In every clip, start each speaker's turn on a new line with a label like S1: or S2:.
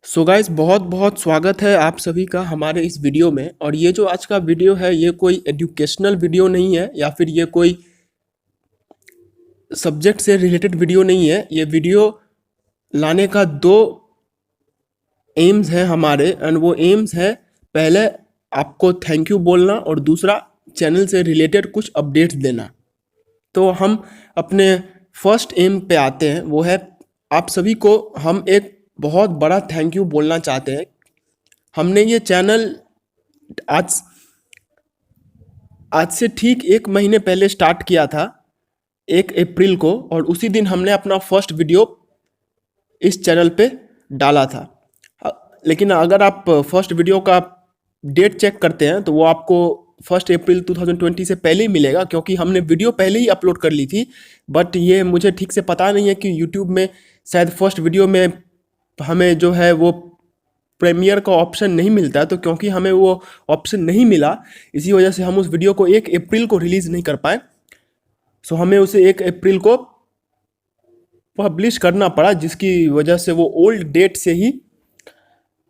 S1: So guys बहुत बहुत स्वागत है आप सभी का हमारे इस वीडियो में। और ये जो आज का वीडियो है ये कोई एजुकेशनल वीडियो नहीं है या फिर ये कोई सब्जेक्ट से रिलेटेड वीडियो नहीं है। ये वीडियो लाने का दो एम्स है हमारे, एंड वो एम्स है पहले आपको थैंक यू बोलना और दूसरा चैनल से रिलेटेड कुछ अपडेट्स देना। तो हम अपने फर्स्ट एम पे आते हैं, वो है आप सभी को हम एक बहुत बड़ा थैंक यू बोलना चाहते हैं। हमने ये चैनल आज आज से ठीक 1 महीने पहले स्टार्ट किया था, 1 अप्रैल को, और उसी दिन हमने अपना फर्स्ट वीडियो इस चैनल पे डाला था। लेकिन अगर आप फर्स्ट वीडियो का डेट चेक करते हैं तो वो आपको 1 अप्रैल 2020 से पहले ही मिलेगा, क्योंकि हमने वीडियो पहले ही अपलोड कर ली थी। बट ये मुझे ठीक से पता नहीं है कि यूट्यूब में शायद फर्स्ट वीडियो में हमें जो है वो प्रीमियर का ऑप्शन नहीं मिलता है, तो क्योंकि हमें वो ऑप्शन नहीं मिला इसी वजह से हम उस वीडियो को 1 अप्रैल को रिलीज़ नहीं कर पाए। सो हमें उसे 1 अप्रैल को पब्लिश करना पड़ा, जिसकी वजह से वो ओल्ड डेट से ही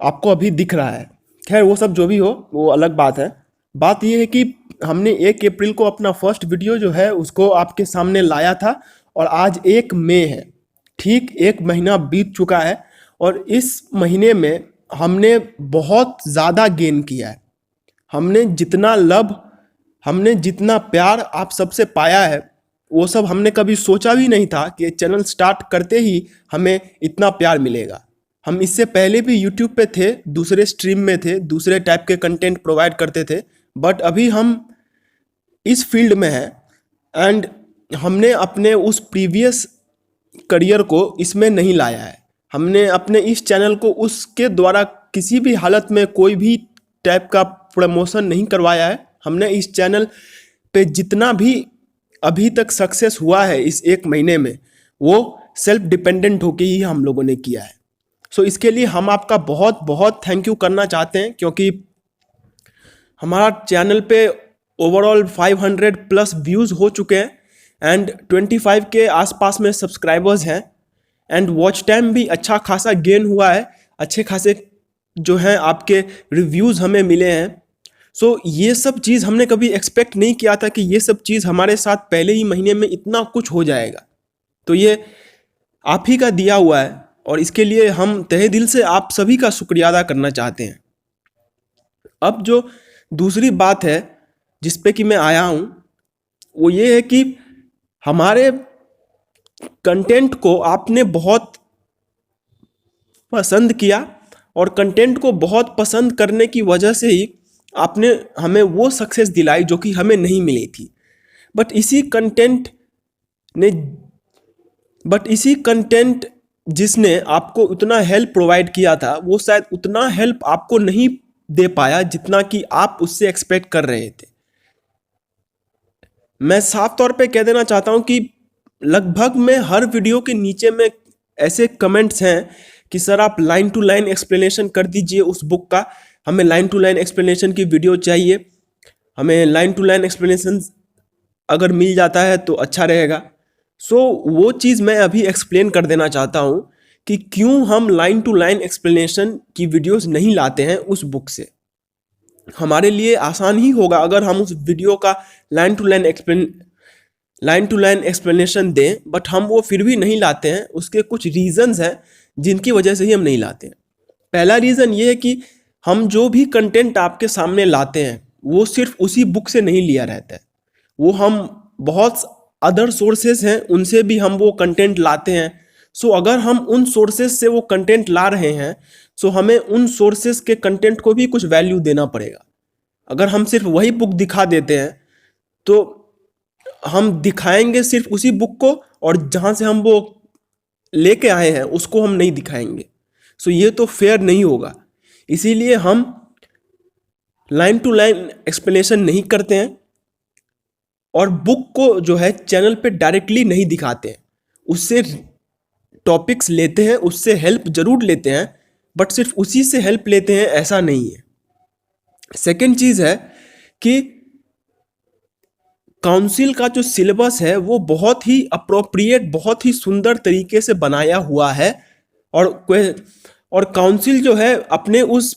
S1: आपको अभी दिख रहा है। खैर वो सब जो भी हो वो अलग बात है। बात ये है कि हमने 1 अप्रैल को अपना फर्स्ट वीडियो जो है उसको आपके सामने लाया था, और आज 1 मई है, ठीक 1 महीना बीत चुका है। और इस महीने में हमने बहुत ज़्यादा गेन किया है। हमने जितना लव, हमने जितना प्यार आप सबसे पाया है वो सब हमने कभी सोचा भी नहीं था कि चैनल स्टार्ट करते ही हमें इतना प्यार मिलेगा। हम इससे पहले भी यूट्यूब पे थे, दूसरे स्ट्रीम में थे, दूसरे टाइप के कंटेंट प्रोवाइड करते थे, बट अभी हम इस फील्ड में हैं एंड हमने अपने उस प्रीवियस करियर को इसमें नहीं लाया है। हमने अपने इस चैनल को उसके द्वारा किसी भी हालत में कोई भी टाइप का प्रमोशन नहीं करवाया है। हमने इस चैनल पे जितना भी अभी तक सक्सेस हुआ है इस 1 महीने में, वो सेल्फ डिपेंडेंट होके ही हम लोगों ने किया है। सो इसके लिए हम आपका बहुत बहुत थैंक यू करना चाहते हैं, क्योंकि हमारा चैनल पे ओवरऑल 500 प्लस व्यूज़ हो चुके हैं एंड 25 के आसपास में सब्सक्राइबर्स हैं, एंड वॉच टाइम भी अच्छा खासा गेन हुआ है। अच्छे खासे जो हैं आपके रिव्यूज़ हमें मिले हैं। सो ये सब चीज़ हमने कभी एक्सपेक्ट नहीं किया था कि ये सब चीज़ हमारे साथ पहले ही महीने में इतना कुछ हो जाएगा। तो ये आप ही का दिया हुआ है, और इसके लिए हम तहे दिल से आप सभी का शुक्रिया अदा करना चाहते हैं। अब जो दूसरी बात है जिस पे कि मैं आया हूँ वो ये है कि हमारे कंटेंट को आपने बहुत पसंद किया, और कंटेंट को बहुत पसंद करने की वजह से ही आपने हमें वो सक्सेस दिलाई जो कि हमें नहीं मिली थी। बट इसी कंटेंट जिसने आपको उतना हेल्प प्रोवाइड किया था वो शायद उतना हेल्प आपको नहीं दे पाया जितना कि आप उससे एक्सपेक्ट कर रहे थे। मैं साफ तौर पे कह देना चाहता हूँ कि लगभग में हर वीडियो के नीचे में ऐसे कमेंट्स हैं कि सर आप लाइन टू लाइन एक्सप्लेनेशन कर दीजिए उस बुक का, हमें लाइन टू लाइन एक्सप्लेनेशन की वीडियो चाहिए, हमें लाइन टू लाइन एक्सप्लेनेशन अगर मिल जाता है तो अच्छा रहेगा। सो वो चीज़ मैं अभी एक्सप्लेन कर देना चाहता हूँ कि क्यों हम लाइन टू लाइन एक्सप्लेनेशन की वीडियोस नहीं लाते हैं उस बुक से। हमारे लिए आसान ही होगा अगर हम उस वीडियो का लाइन टू लाइन एक्सप्लेनेशन दें, बट हम वो फिर भी नहीं लाते हैं। उसके कुछ रीज़न्स हैं जिनकी वजह से ही हम नहीं लाते हैं। पहला रीज़न ये है कि हम जो भी कंटेंट आपके सामने लाते हैं वो सिर्फ उसी बुक से नहीं लिया रहता है, वो हम बहुत अदर सोर्सेज हैं उनसे भी हम वो कंटेंट लाते हैं। सो अगर हम उन सोर्सेज से वो कंटेंट ला रहे हैं सो हमें उन सोर्सेज के कंटेंट को भी कुछ वैल्यू देना पड़ेगा। अगर हम सिर्फ वही बुक दिखा देते हैं तो हम दिखाएंगे सिर्फ उसी बुक को, और जहाँ से हम वो लेके आए हैं उसको हम नहीं दिखाएंगे। सो ये तो फेयर नहीं होगा। इसीलिए हम लाइन टू लाइन एक्सप्लेनेशन नहीं करते हैं और बुक को जो है चैनल पे डायरेक्टली नहीं दिखाते हैं। उससे टॉपिक्स लेते हैं, उससे हेल्प जरूर लेते हैं, बट सिर्फ उसी से हेल्प लेते हैं ऐसा नहीं है। सेकेंड चीज़ है कि काउंसिल का जो सिलेबस है वो बहुत ही अप्रोप्रिएट, बहुत ही सुंदर तरीके से बनाया हुआ है, और और काउंसिल जो है अपने उस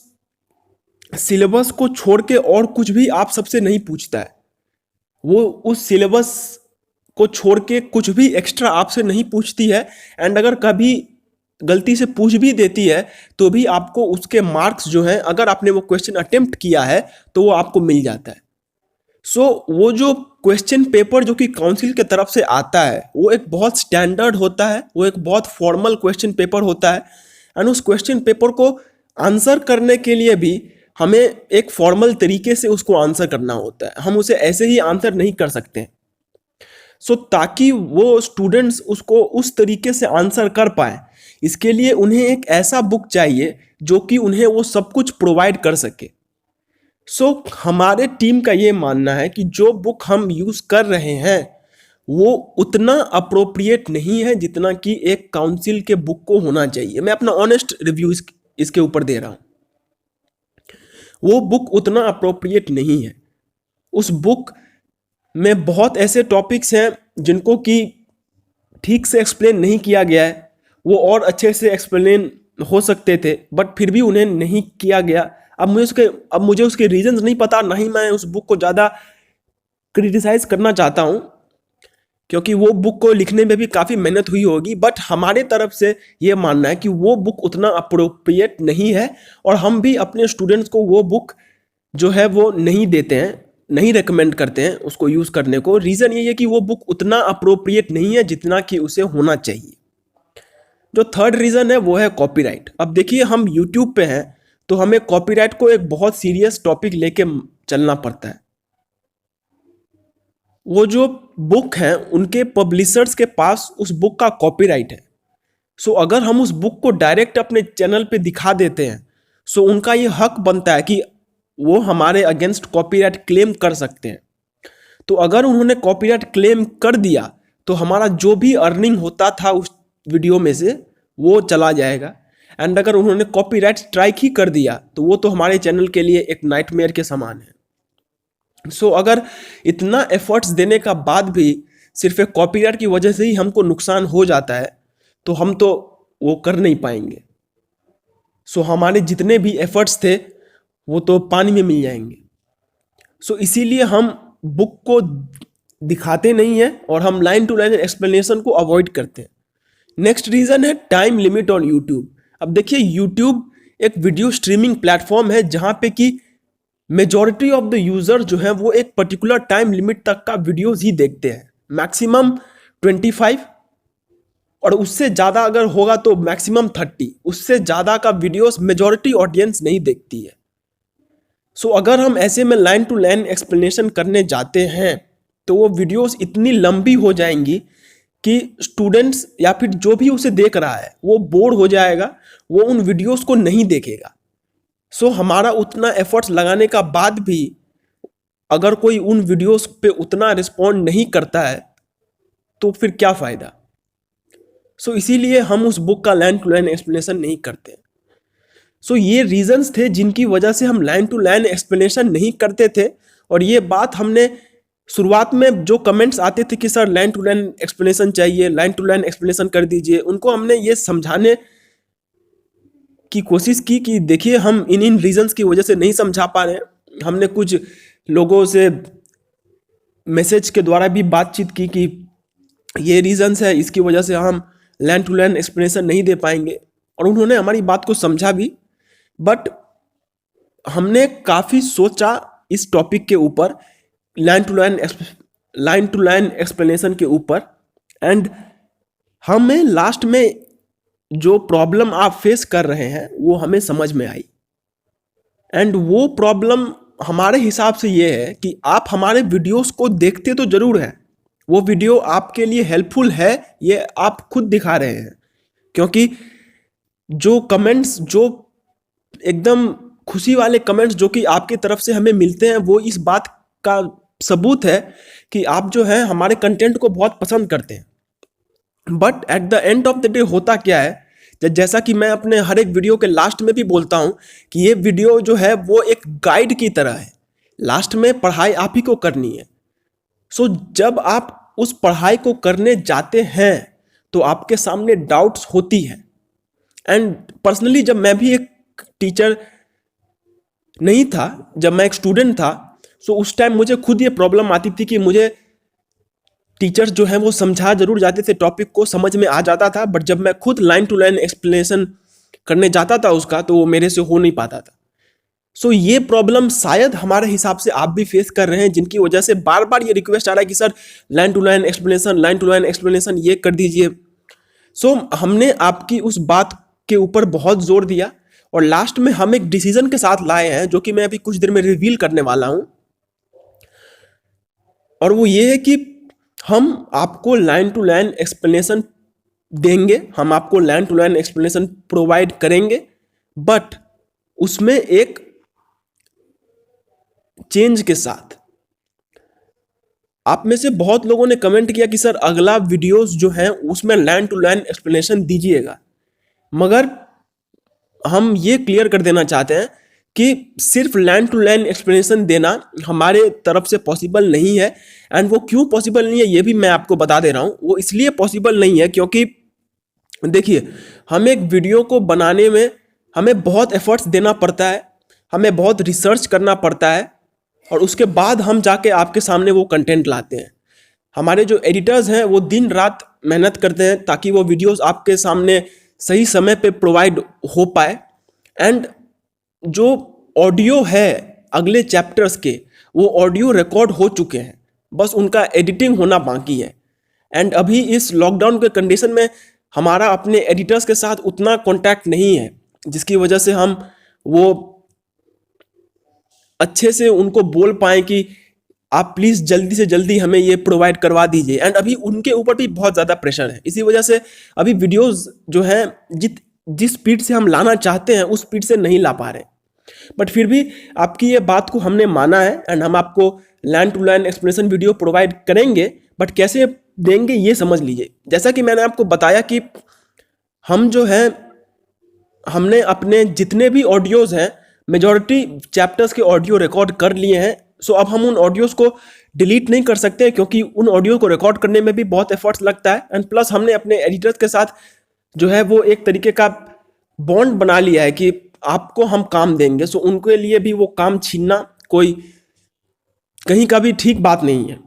S1: सिलेबस को छोड़ के और कुछ भी आप सबसे नहीं पूछता है। वो उस सिलेबस को छोड़ के कुछ भी एक्स्ट्रा आपसे नहीं पूछती है। एंड अगर कभी गलती से पूछ भी देती है तो भी आपको उसके मार्क्स जो हैं, अगर आपने वो क्वेश्चन अटेम्प्ट किया है तो वो आपको मिल जाता है। सो वो जो क्वेश्चन पेपर जो कि काउंसिल के तरफ से आता है वो एक बहुत स्टैंडर्ड होता है, वो एक बहुत फॉर्मल क्वेश्चन पेपर होता है। एंड उस क्वेश्चन पेपर को आंसर करने के लिए भी हमें एक फॉर्मल तरीके से उसको आंसर करना होता है, हम उसे ऐसे ही आंसर नहीं कर सकते। सो ताकि वो स्टूडेंट्स उसको उस तरीके से आंसर कर पाए, इसके लिए उन्हें एक ऐसा बुक चाहिए जो कि उन्हें वो सब कुछ प्रोवाइड कर सके। सो हमारे टीम का ये मानना है कि जो बुक हम यूज़ कर रहे हैं वो उतना अप्रोप्रिएट नहीं है जितना कि एक काउंसिल के बुक को होना चाहिए। मैं अपना ऑनेस्ट रिव्यू इसके ऊपर दे रहा हूँ। वो बुक उतना अप्रोप्रिएट नहीं है। उस बुक में बहुत ऐसे टॉपिक्स हैं जिनको कि ठीक से एक्सप्लेन नहीं किया गया है, वो और अच्छे से एक्सप्लेन हो सकते थे बट फिर भी उन्हें नहीं किया गया। अब मुझे उसके रीजंस नहीं पता, ना ही मैं उस बुक को ज़्यादा क्रिटिसाइज करना चाहता हूँ क्योंकि वो बुक को लिखने में भी काफ़ी मेहनत हुई होगी। बट हमारे तरफ से ये मानना है कि वो बुक उतना अप्रोप्रिएट नहीं है और हम भी अपने स्टूडेंट्स को वो बुक जो है वो नहीं देते हैं, नहीं रेकमेंड करते हैं उसको यूज़ करने को। रीज़न ये है कि वो बुक उतना अप्रोप्रिएट नहीं है जितना कि उसे होना चाहिए। जो थर्ड रीज़न है वो है कॉपीराइट। अब देखिए, हम यूट्यूब पे हैं तो हमें कॉपीराइट को एक बहुत सीरियस टॉपिक लेके चलना पड़ता है। वो जो बुक हैं उनके पब्लिशर्स के पास उस बुक का कॉपीराइट है। सो अगर हम उस बुक को डायरेक्ट अपने चैनल पे दिखा देते हैं सो उनका ये हक बनता है कि वो हमारे अगेंस्ट कॉपीराइट क्लेम कर सकते हैं। तो अगर उन्होंने कॉपीराइट क्लेम कर दिया तो हमारा जो भी अर्निंग होता था उस वीडियो में से वो चला जाएगा। एंड अगर उन्होंने कॉपीराइट स्ट्राइक ही कर दिया तो वो तो हमारे चैनल के लिए एक नाइटमेयर के समान है। सो अगर इतना एफर्ट्स देने का बाद भी सिर्फ एक कॉपीराइट की वजह से ही हमको नुकसान हो जाता है तो हम तो वो कर नहीं पाएंगे। सो हमारे जितने भी एफर्ट्स थे वो तो पानी में मिल जाएंगे। सो इसीलिए हम बुक को दिखाते नहीं हैं और हम लाइन टू लाइन एक्सप्लेनेशन को अवॉइड करते हैं। नेक्स्ट रीज़न है टाइम लिमिट ऑन यूट्यूब। अब देखिए, यूट्यूब एक वीडियो स्ट्रीमिंग प्लेटफॉर्म है जहाँ पे कि मेजॉरिटी ऑफ द यूज़र जो है वो एक पर्टिकुलर टाइम लिमिट तक का वीडियोस ही देखते हैं, मैक्सिमम 25 और उससे ज़्यादा अगर होगा तो मैक्सिमम 30। उससे ज़्यादा का वीडियोस मेजॉरिटी ऑडियंस नहीं देखती है। सो अगर हम ऐसे में लाइन टू लाइन एक्सप्लेनेशन करने जाते हैं तो वो वीडियोस इतनी लंबी हो जाएंगी कि स्टूडेंट्स या फिर जो भी उसे देख रहा है वो बोर हो जाएगा, वो उन वीडियोस को नहीं देखेगा। सो हमारा उतना एफर्ट्स लगाने का बाद भी अगर कोई उन वीडियोस पे उतना रिस्पॉन्ड नहीं करता है तो फिर क्या फ़ायदा। सो इसीलिए हम उस बुक का लाइन टू लाइन एक्सप्लेनेशन नहीं करते। सो ये रीजंस थे जिनकी वजह से हम लाइन टू लाइन एक्सप्लेनेशन नहीं करते थे। और ये बात हमने शुरुआत में जो कमेंट्स आते थे कि sir line to line explanation चाहिए, लाइन टू लाइन एक्सप्लेनेशन कर दीजिए, उनको हमने ये समझाने की कोशिश की कि देखिए हम इन रीजंस की वजह से नहीं समझा पा रहे हैं। हमने कुछ लोगों से मैसेज के द्वारा भी बातचीत की कि ये रीजंस है, इसकी वजह से हम लाइन टू लाइन एक्सप्लेनेशन नहीं दे पाएंगे, और उन्होंने हमारी बात को समझा भी। बट हमने काफ़ी सोचा इस टॉपिक के ऊपर, लाइन टू लाइन एक्सप्लेनेशन के ऊपर, एंड हमें लास्ट में जो प्रॉब्लम आप फेस कर रहे हैं वो हमें समझ में आई। एंड वो प्रॉब्लम हमारे हिसाब से ये है कि आप हमारे वीडियोस को देखते तो ज़रूर हैं, वो वीडियो आपके लिए हेल्पफुल है ये आप खुद दिखा रहे हैं, क्योंकि जो कमेंट्स, जो एकदम खुशी वाले कमेंट्स जो कि आपकी तरफ से हमें मिलते हैं वो इस बात का सबूत है कि आप जो है हमारे कंटेंट को बहुत पसंद करते हैं। But at the end of the day होता क्या है, जैसा कि मैं अपने हर एक वीडियो के लास्ट में भी बोलता हूं कि ये वीडियो जो है वो एक गाइड की तरह है, लास्ट में पढ़ाई आप ही को करनी है। सो जब आप उस पढ़ाई को करने जाते हैं तो आपके सामने डाउट्स होती हैं, एंड पर्सनली जब मैं भी एक टीचर नहीं था, जब मैं एक स्टूडेंट था, सो उस टाइम मुझे खुद ये प्रॉब्लम आती थी कि मुझे टीचर्स जो हैं वो समझा जरूर जाते थे, टॉपिक को समझ में आ जाता था, बट जब मैं खुद लाइन टू लाइन एक्सप्लेनेशन करने जाता था उसका, तो वो मेरे से हो नहीं पाता था। सो ये प्रॉब्लम शायद हमारे हिसाब से आप भी फेस कर रहे हैं, जिनकी वजह से बार बार ये रिक्वेस्ट आ रहा है कि sir line to line explanation, line to line explanation ये कर दीजिए। सो हमने आपकी उस बात के ऊपर बहुत जोर दिया और लास्ट में हम एक डिसीजन के साथ लाए हैं, जो कि मैं अभी कुछ देर में रिवील करने वाला हूं। और वो ये है कि हम आपको लाइन टू लाइन एक्सप्लेनेशन देंगे, हम आपको line to line explanation provide करेंगे, बट उसमें एक चेंज के साथ। आप में से बहुत लोगों ने कमेंट किया कि सर अगला वीडियोस जो हैं उसमें लाइन टू लाइन एक्सप्लेनेशन दीजिएगा, मगर हम ये क्लियर कर देना चाहते हैं कि सिर्फ लाइन टू लाइन एक्सप्लेनेशन देना हमारे तरफ से पॉसिबल नहीं है। एंड वो क्यों पॉसिबल नहीं है ये भी मैं आपको बता दे रहा हूँ। वो इसलिए पॉसिबल नहीं है क्योंकि देखिए, हम एक वीडियो को बनाने में हमें बहुत एफर्ट्स देना पड़ता है, हमें बहुत रिसर्च करना पड़ता है, और उसके बाद हम जाके आपके सामने वो कंटेंट लाते हैं। हमारे जो एडिटर्स हैं वो दिन रात मेहनत करते हैं ताकि वो वीडियोस आपके सामने सही समय पे प्रोवाइड हो पाए। एंड जो ऑडियो है अगले चैप्टर्स के, वो ऑडियो रिकॉर्ड हो चुके हैं, बस उनका एडिटिंग होना बाकी है। एंड अभी इस लॉकडाउन के कंडीशन में हमारा अपने एडिटर्स के साथ उतना कांटेक्ट नहीं है, जिसकी वजह से हम वो अच्छे से उनको बोल पाए कि आप प्लीज़ जल्दी से जल्दी हमें ये प्रोवाइड करवा दीजिए। एंड अभी उनके ऊपर भी बहुत ज़्यादा प्रेशर है, इसी वजह से अभी वीडियोस जो हैं जिस स्पीड से हम लाना चाहते हैं उस स्पीड से नहीं ला पा रहे। बट फिर भी आपकी ये बात को हमने माना है एंड हम आपको line to line explanation video provide करेंगे, बट कैसे देंगे ये समझ लीजिए। जैसा कि मैंने आपको बताया कि हम जो है हमने अपने जितने भी ऑडियोज़ हैं मेजॉरिटी चैप्टर्स के ऑडियो रिकॉर्ड कर लिए हैं। सो अब हम उन ऑडियोज़ को डिलीट नहीं कर सकते क्योंकि उन ऑडियो को रिकॉर्ड करने में भी बहुत एफर्ट्स लगता है। एंड प्लस हमने अपने एडिटर्स के साथ जो है वो एक तरीके का बॉन्ड बना लिया है कि आपको हम काम देंगे। सो उनके लिए भी वो काम छीनना कोई कहीं का भी ठीक बात नहीं है।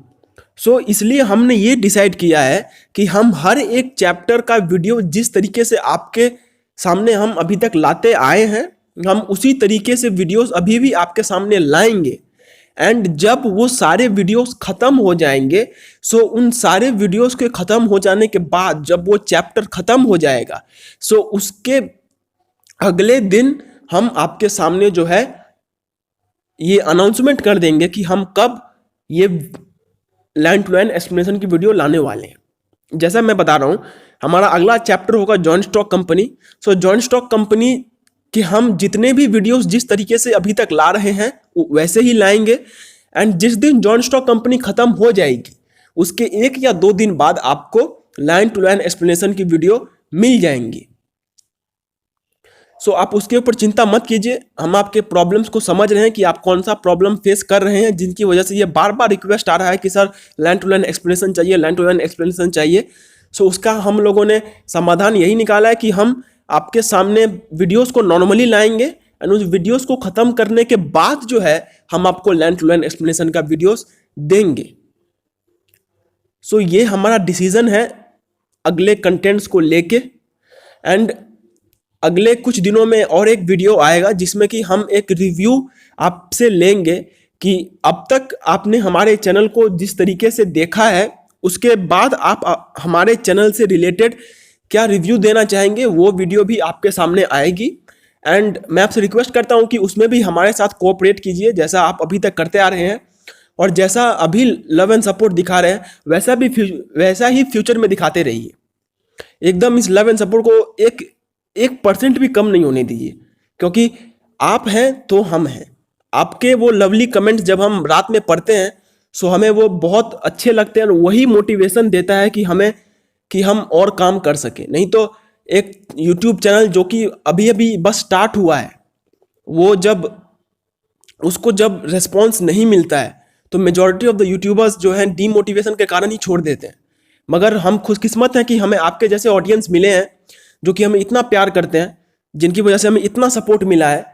S1: सो इसलिए हमने ये डिसाइड किया है कि हम हर एक चैप्टर का वीडियो जिस तरीके से आपके सामने हम अभी तक लाते आए हैं, हम उसी तरीके से वीडियोस अभी भी आपके सामने लाएंगे। एंड जब वो सारे वीडियोस खत्म हो जाएंगे, सो उन सारे वीडियोस के खत्म हो जाने के बाद जब वो चैप्टर खत्म हो जाएगा, सो उसके अगले दिन हम आपके सामने जो है ये अनाउंसमेंट कर देंगे कि हम कब ये लाइन टू लाइन एक्सप्लेनेशन की वीडियो लाने वाले हैं। जैसा मैं बता रहा हूँ, हमारा अगला चैप्टर होगा जॉइंट स्टॉक कंपनी। सो जॉइंट स्टॉक कंपनी कि हम जितने भी वीडियोस जिस तरीके से अभी तक ला रहे हैं वैसे ही लाएंगे। एंड जिस दिन जॉइंट स्टॉक कंपनी खत्म हो जाएगी उसके 1 या 2 दिन बाद आपको लाइन टू लाइन एक्सप्लेनेशन की वीडियो मिल जाएंगी। सो आप उसके ऊपर चिंता मत कीजिए, हम आपके प्रॉब्लम्स को समझ रहे हैं कि आप कौन सा प्रॉब्लम फेस कर रहे हैं जिनकी वजह से ये बार बार रिक्वेस्ट आ रहा है कि sir line to line explanation चाहिए, लाइन टू लाइन एक्सप्लेनेशन चाहिए। सो उसका हम लोगों ने समाधान यही निकाला है कि हम आपके सामने वीडियोस को नॉर्मली लाएंगे एंड उस वीडियोस को ख़त्म करने के बाद जो है हम आपको लाइन टू लाइन एक्सप्लेनेशन का वीडियोस देंगे। सो ये हमारा डिसीजन है अगले कंटेंट्स को लेके। एंड अगले कुछ दिनों में और एक वीडियो आएगा जिसमें कि हम एक रिव्यू आपसे लेंगे कि अब तक आपने हमारे चैनल को जिस तरीके से देखा है उसके बाद आप हमारे चैनल से रिलेटेड क्या रिव्यू देना चाहेंगे, वो वीडियो भी आपके सामने आएगी। एंड मैं आपसे रिक्वेस्ट करता हूं कि उसमें भी हमारे साथ कोऑपरेट कीजिए जैसा आप अभी तक करते आ रहे हैं, और जैसा अभी लव एंड सपोर्ट दिखा रहे हैं वैसा ही फ्यूचर में दिखाते रहिए। एकदम इस लव एंड सपोर्ट को 1% भी कम नहीं होने दीजिए, क्योंकि आप हैं तो हम हैं। आपके वो लवली कमेंट्स जब हम रात में पढ़ते हैं सो हमें वो बहुत अच्छे लगते हैं और वही मोटिवेशन देता है कि हम और काम कर सके। नहीं तो एक YouTube चैनल जो कि अभी अभी बस स्टार्ट हुआ है, वो उसको जब रिस्पॉन्स नहीं मिलता है तो मेजॉरिटी ऑफ द यूट्यूबर्स जो हैं डीमोटिवेशन के कारण ही छोड़ देते हैं। मगर हम खुशकिस्मत हैं कि हमें आपके जैसे ऑडियंस मिले हैं जो कि हमें इतना प्यार करते हैं, जिनकी वजह से हमें इतना सपोर्ट मिला है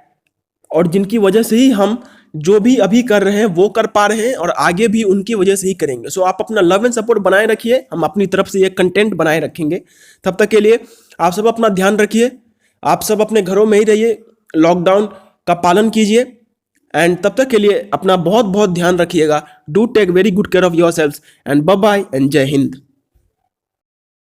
S1: और जिनकी वजह से ही हम जो भी अभी कर रहे हैं वो कर पा रहे हैं और आगे भी उनकी वजह से ही करेंगे। सो आप अपना लव एंड सपोर्ट बनाए रखिए, हम अपनी तरफ से ये कंटेंट बनाए रखेंगे। तब तक के लिए आप सब अपना ध्यान रखिए, आप सब अपने घरों में ही रहिए, लॉकडाउन का पालन कीजिए एंड तब तक के लिए अपना बहुत बहुत ध्यान रखिएगा। Do take very good care of yourself and bye bye and जय हिंद।